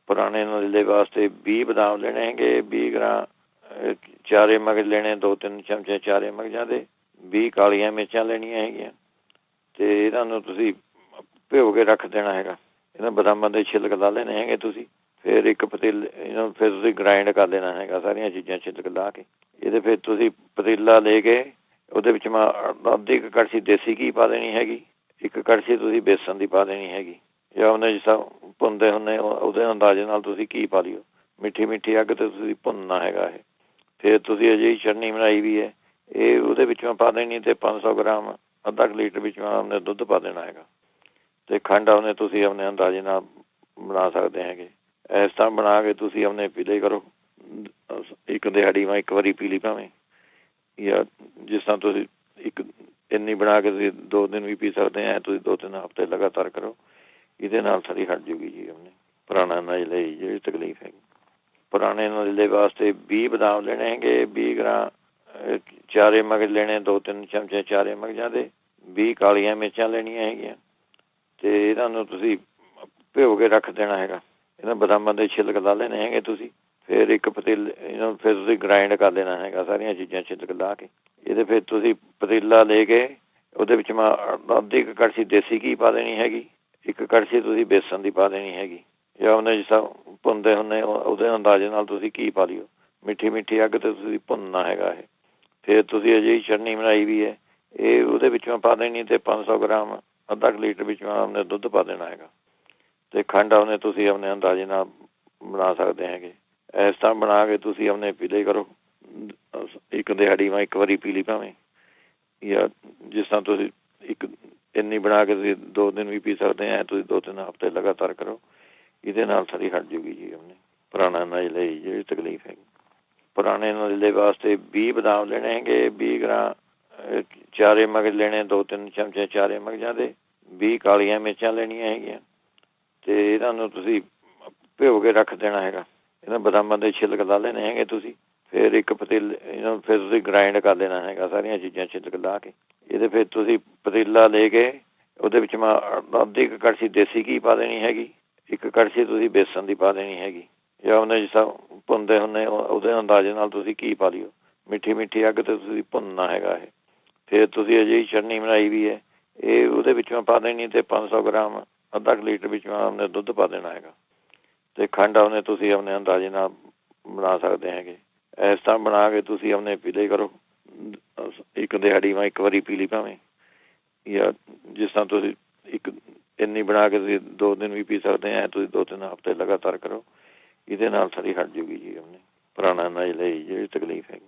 ਪੁਰਾਣੇ ਨਜ਼ਲੇ ਵਾਸਤੇ 20 ਬਦਾਮ ਲੈਣੇ ਹੈਗੇ, 20 ਗ੍ਰਾਮ ਚਾਰੇ ਮਗਜ਼ ਲੈਣੇ, 2-3 ਚਮਚੇ ਚਾਰੇ ਮਗਜ਼ਾਂ ਦੇ, 20 ਕਾਲੀਆਂ ਮਿਰਚਾਂ ਲੈਣੀਆਂ ਹੈਗੀਆਂ ਅਤੇ ਇਹਨਾਂ ਨੂੰ ਤੁਸੀਂ ਭਿਓ ਕੇ ਰੱਖ ਦੇਣਾ ਹੈਗਾ। ਇਹਨਾਂ ਬਦਾਮਾਂ ਦੇ ਛਿਲਕ ਲਾ ਲੈਣੇ ਹੈਗੇ ਤੁਸੀਂ। ਫਿਰ ਇੱਕ ਪਤੀਲੇ ਇਹਨਾਂ ਫਿਰ ਤੁਸੀਂ ਗ੍ਰਾਇੰਡ ਕਰ ਦੇਣਾ ਹੈਗਾ ਸਾਰੀਆਂ ਚੀਜ਼ਾਂ ਛਿਲਕ ਲਾ ਕੇ। ਇਹਦੇ ਫਿਰ ਤੁਸੀਂ ਪਤੀਲਾ ਲੈ ਕੇ ਉਹਦੇ ਵਿੱਚ ਅੱਧੀ ਕੁ ਕੜਛੀ ਦੇਸੀ ਘੀ ਪਾ ਦੇਣੀ ਹੈਗੀ, ਇੱਕ ਕੜਛੀ ਤੁਸੀਂ ਬੇਸਣ ਦੀ ਪਾ ਦੇਣੀ ਹੈਗੀ, ਜਾਂ ਉਹਨੇ ਜਿਸ ਤਰ੍ਹਾਂ ਭੁੰਨਦੇ ਹੁੰਦੇ ਉਹਦੇ ਅੰਦਾਜ਼ੇ ਨਾਲ ਤੁਸੀਂ ਘੀ ਪਾ ਲਿਓ। ਮਿੱਠੀ ਅੱਗ 'ਤੇ ਤੁਸੀਂ ਭੁੰਨਣਾ ਹੈਗਾ ਇਹ। ਫਿਰ ਤੁਸੀਂ ਅਜਿਹੀ ਚਟਨੀ ਬਣਾਈ ਵੀ ਹੈ, ਇਹ ਉਹਦੇ ਵਿੱਚੋਂ ਪਾ ਦੇਣੀ ਅਤੇ 500 ਗ੍ਰਾਮ ਅੱਧਾ ਕੁ ਲੀਟਰ ਵਿੱਚੋਂ ਆਪਣੇ ਦੁੱਧ ਪਾ ਦੇਣਾ ਹੈਗਾ ਅਤੇ ਖੰਡ ਉਹਨੇ ਤੁਸੀਂ ਆਪਣੇ ਅੰਦਾਜ਼ੇ ਨਾਲ ਬਣਾ ਸਕਦੇ ਹੈਗੇ। ਇਸ ਤਰ੍ਹਾਂ ਬਣਾ ਕੇ ਤੁਸੀਂ ਆਪਣੇ ਪੀ ਲਿਆ ਕਰੋ। ਇੱਕ ਦਿਹਾੜੀ ਮੈਂ ਇੱਕ ਵਾਰੀ ਪੀ ਲਈ ਭਾਵੇਂ, ਜਾਂ ਜਿਸ ਤਰ੍ਹਾਂ ਤੁਸੀਂ ਇੱਕ ਇੰਨੀ ਬਣਾ ਕੇ ਤੁਸੀਂ 2 ਦਿਨ ਵੀ ਪੀ ਸਕਦੇ ਐ। ਤੁਸੀਂ 2-3 ਹਫ਼ਤੇ ਲਗਾਤਾਰ ਕਰੋ, ਇਹਦੇ ਨਾਲ ਸਾਰੀ ਹਟ ਜੂਗੀ ਜੀ ਆਪਣੇ ਪੁਰਾਣਾ ਨਜ਼ਲੇ ਜਿਹੜੀ ਤਕਲੀਫ ਹੈਗੀ। ਪੁਰਾਣੇ ਨਜ਼ਲੇ ਵਾਸਤੇ 20 ਬਦਾਮ ਲੈਣੇ ਹੈਗੇ, 20 ਗ੍ਰਾਮ ਚਾਰੇ ਮਗਜ਼ ਲੈਣੇ, 2-3 ਚਮਚੇ ਚਾਰੇ ਮਗਜ਼ਾਂ ਦੇ, 20 ਕਾਲੀਆਂ ਮਿਰਚਾਂ ਲੈਣੀਆਂ ਹੈਗੀਆਂ ਅਤੇ ਇਹਨਾਂ ਨੂੰ ਤੁਸੀਂ ਭਿਓ ਕੇ ਰੱਖ ਦੇਣਾ ਹੈਗਾ। ਇਹਨਾਂ ਬਦਾਮਾਂ ਦੇ ਛਿਲਕ ਲਾ ਲੈਣੇ ਹੈਗੇ ਤੁਸੀਂ। ਫਿਰ ਇੱਕ ਪਤੀਲੇ ਇਹਨਾਂ ਫਿਰ ਤੁਸੀਂ ਗ੍ਰਾਇੰਡ ਕਰ ਦੇਣਾ ਹੈਗਾ ਸਾਰੀਆਂ ਚੀਜ਼ਾਂ ਛਿਲਕ ਲਾ ਕੇ। ਇਹਦੇ ਫਿਰ ਤੁਸੀਂ ਪਤੀਲਾ ਲੈ ਕੇ ਉਹਦੇ ਵਿੱਚ ਅੱਧੀ ਕੁ ਕੜਛੀ ਦੇਸੀ ਘੀ ਪਾ ਦੇਣੀ ਹੈਗੀ, ਇੱਕ ਕੜਛੀ ਤੁਸੀਂ ਬੇਸਣ ਦੀ ਪਾ ਦੇਣੀ ਹੈਗੀ, ਜਾਂ ਉਹਨੇ ਜਿਸ ਤਰ੍ਹਾਂ ਭੁੰਨਦੇ ਹੁੰਦੇ ਉਹਦੇ ਅੰਦਾਜ਼ੇ ਨਾਲ ਤੁਸੀਂ ਘੀ ਪਾ ਲਿਓ। ਮਿੱਠੀ ਅੱਗ 'ਤੇ ਤੁਸੀਂ ਭੁੰਨਣਾ ਹੈਗਾ ਇਹ। ਫਿਰ ਤੁਸੀਂ ਅਜਿਹੀ ਚਟਨੀ ਬਣਾਈ ਵੀ ਹੈ, ਇਹ ਉਹਦੇ ਵਿੱਚੋਂ ਪਾ ਦੇਣੀ ਅਤੇ 500 ਗ੍ਰਾਮ ਅੱਧਾ ਕੁ ਲੀਟਰ ਵਿੱਚੋਂ ਆਪਣੇ ਦੁੱਧ ਪਾ ਦੇਣਾ ਹੈਗਾ ਅਤੇ ਖੰਡ ਉਹਨੇ ਤੁਸੀਂ ਆਪਣੇ ਅੰਦਾਜ਼ੇ ਨਾਲ ਬਣਾ ਸਕਦੇ ਹੈਗੇ। ਇਸ ਤਰ੍ਹਾਂ ਬਣਾ ਕੇ ਤੁਸੀਂ ਆਪਣੇ ਪੀ ਲਿਆ ਕਰੋ। ਇੱਕ ਦਿਹਾੜੀ ਮੈਂ ਇੱਕ ਵਾਰੀ ਪੀ ਲਈ ਭਾਵੇਂ, ਜਾਂ ਜਿਸ ਤਰ੍ਹਾਂ ਤੁਸੀਂ ਇੱਕ ਇੰਨੀ ਬਣਾ ਕੇ ਤੁਸੀਂ 2 ਦਿਨ ਵੀ ਪੀ ਸਕਦੇ ਐ। ਤੁਸੀਂ 2-3 ਹਫ਼ਤੇ ਲਗਾਤਾਰ ਕਰੋ, ਇਹਦੇ ਨਾਲ ਸਾਰੀ ਹਟ ਜੂਗੀ ਜੀ ਆਪਣੇ ਪੁਰਾਣਾ ਨਜ਼ਲੇ ਜਿਹੜੀ ਤਕਲੀਫ ਹੈਗੀ। ਪੁਰਾਣੇ ਨਜ਼ਲੇ ਵਾਸਤੇ 20 ਬਦਾਮ ਲੈਣੇ ਹੈਗੇ, 20 ਗ੍ਰਾਮ ਚਾਰੇ ਮਗਜ਼ ਲੈਣੇ, 2-3 ਚਮਚੇ ਚਾਰੇ ਮਗਜ਼ਾਂ ਦੇ, 20 ਕਾਲੀਆਂ ਮਿਰਚਾਂ ਲੈਣੀਆਂ ਹੈਗੀਆਂ ਅਤੇ ਇਹਨਾਂ ਨੂੰ ਤੁਸੀਂ ਭਿਓ ਕੇ ਰੱਖ ਦੇਣਾ ਹੈਗਾ। ਇਹਨਾਂ ਬਦਾਮਾਂ ਦੇ ਛਿਲਕ ਲਾ ਲੈਣੇ ਹੈਗੇ ਤੁਸੀਂ। ਫਿਰ ਇੱਕ ਪਤੀਲੇ ਇਹਨਾਂ ਨੂੰ ਫਿਰ ਤੁਸੀਂ ਗ੍ਰਾਇੰਡ ਕਰ ਦੇਣਾ ਹੈਗਾ ਸਾਰੀਆਂ ਚੀਜ਼ਾਂ ਛਿਲਕ ਲਾ ਕੇ। ਇਹਦੇ ਫਿਰ ਤੁਸੀਂ ਪਤੀਲਾ ਲੈ ਕੇ ਉਹਦੇ ਵਿੱਚ ਅੱਧੀ ਕੁ ਕੜਛੀ ਦੇਸੀ ਘੀ ਪਾ ਦੇਣੀ ਹੈਗੀ, ਇੱਕ ਕੜਛੀ ਤੁਸੀਂ ਬੇਸਣ ਦੀ ਪਾ ਦੇਣੀ ਹੈਗੀ, ਜਾਂ ਉਹਨੇ ਜਿਸ ਤਰ੍ਹਾਂ ਭੁੰਨਦੇ ਹੁੰਦੇ ਉਹਦੇ ਅੰਦਾਜ਼ੇ ਨਾਲ ਤੁਸੀਂ ਘੀ ਪਾ ਲਿਓ। ਮਿੱਠੀ ਅੱਗ 'ਤੇ ਤੁਸੀਂ ਭੁੰਨਣਾ ਹੈਗਾ ਇਹ। ਫਿਰ ਤੁਸੀਂ ਅਜਿਹੀ ਚਟਨੀ ਬਣਾਈ ਵੀ ਹੈ, ਇਹ ਉਹਦੇ ਵਿੱਚੋਂ ਪਾ ਦੇਣੀ ਅਤੇ 500 ਗ੍ਰਾਮ ਅੱਧਾ ਕੁ ਲੀਟਰ ਵਿੱਚੋਂ ਆਪਣੇ ਦੁੱਧ ਪਾ ਦੇਣਾ ਹੈਗਾ ਅਤੇ ਖੰਡ ਉਹਨੇ ਤੁਸੀਂ ਆਪਣੇ ਅੰਦਾਜ਼ੇ ਨਾਲ ਬਣਾ ਸਕਦੇ ਹੈਗੇ। ਇਸ ਤਰ੍ਹਾਂ ਬਣਾ ਕੇ ਤੁਸੀਂ ਆਪਣੇ ਪੀ ਲਿਆ ਕਰੋ। ਇੱਕ ਦਿਹਾੜੀ ਮੈਂ ਇੱਕ ਵਾਰੀ ਪੀ ਲਈ ਭਾਵੇਂ, ਜਾਂ ਜਿਸ ਤਰ੍ਹਾਂ ਤੁਸੀਂ ਇੱਕ ਇੰਨੀ ਬਣਾ ਕੇ ਤੁਸੀਂ 2 ਦਿਨ ਵੀ ਪੀ ਸਕਦੇ ਐ। ਤੁਸੀਂ 2-3 ਹਫ਼ਤੇ ਲਗਾਤਾਰ ਕਰੋ, ਇਹਦੇ ਨਾਲ ਸਾਰੀ ਹਟ ਜੂਗੀ ਜੀ ਆਪਣੇ ਪੁਰਾਣਾ ਨਜ਼ਲੇ ਜਿਹੜੀ ਤਕਲੀਫ ਹੈਗੀ।